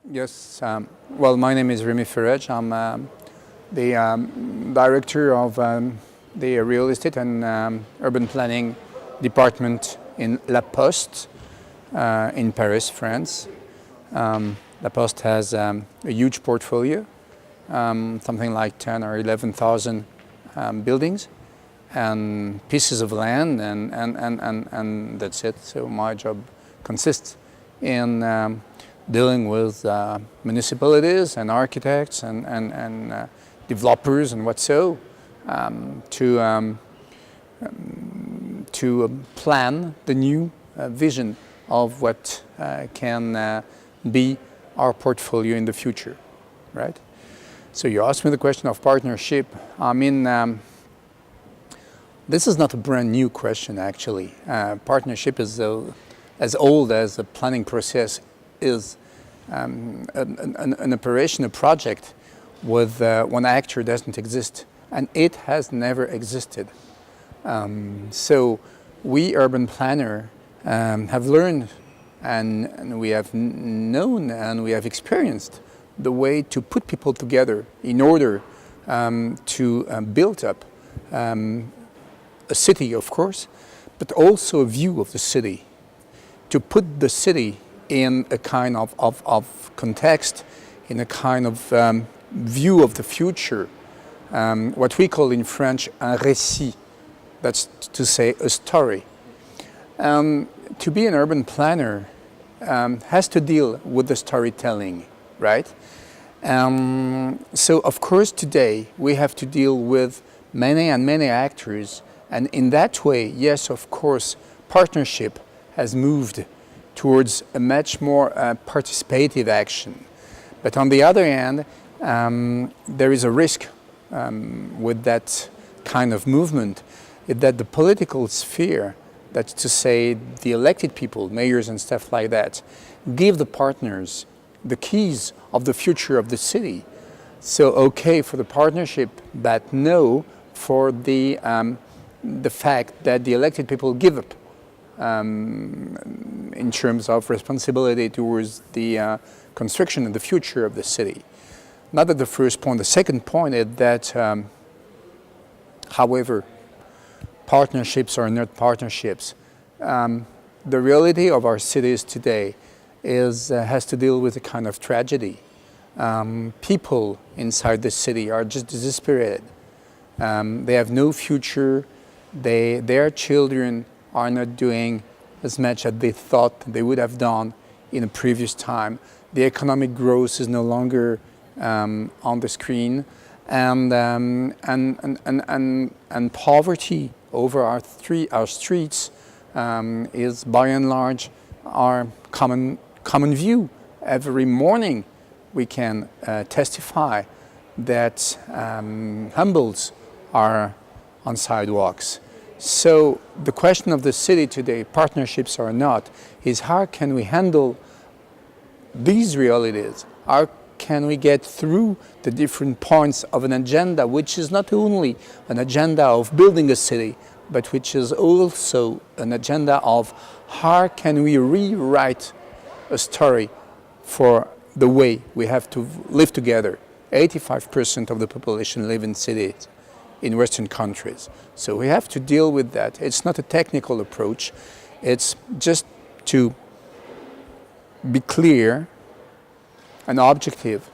Yes, well, my name is Rémi Feredj. I'm the director of the real estate and urban planning department in La Poste in Paris, France. La Poste has a huge portfolio, something like 10 or 11,000 buildings and pieces of land, and that's it. So my job consists in dealing with municipalities and architects and developers and what so to plan the new vision of what can be our portfolio in the future, right? So you asked me the question of partnership. I mean, this is not a brand new question actually. Partnership is as old as the planning process is. An operation, a project with one actor doesn't exist, and it has never existed. So we urban planner have learned and we have known and we have experienced the way to put people together in order to build up a city, of course, but also a view of the city, to put the city in a kind of context, in a kind of view of the future, what we call in French un récit, that's to say a story. To be an urban planner has to deal with the storytelling, right? So of course today we have to deal with many actors, and in that way, yes, of course, partnership has moved towards a much more participative action. But on the other hand, there is a risk with that kind of movement, is that the political sphere, that's to say the elected people, mayors and stuff like that, give the partners the keys of the future of the city. So okay for the partnership, but no for the fact that the elected people give up in terms of responsibility towards the construction and the future of the city. Not at the first point. The second point is that, however, partnerships are not partnerships. The reality of our cities today has to deal with a kind of tragedy. People inside the city are just desperate. They have no future. Their children are not doing as much as they thought they would have done in a previous time. The economic growth is no longer on the screen, and poverty over our streets is by and large our common view. Every morning we can testify that humbles are on sidewalks. So the question of the city today, partnerships or not, is how can we handle these realities? How can we get through the different points of an agenda, which is not only an agenda of building a city, but which is also an agenda of how can we rewrite a story for the way we have to live together. 85% of the population live in cities in Western countries. So we have to deal with that. It's not a technical approach. It's just to be clear and objective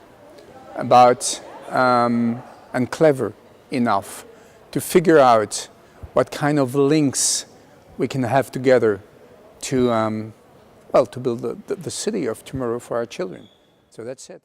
about and clever enough to figure out what kind of links we can have together to, well, to build the city of tomorrow for our children. So that's it.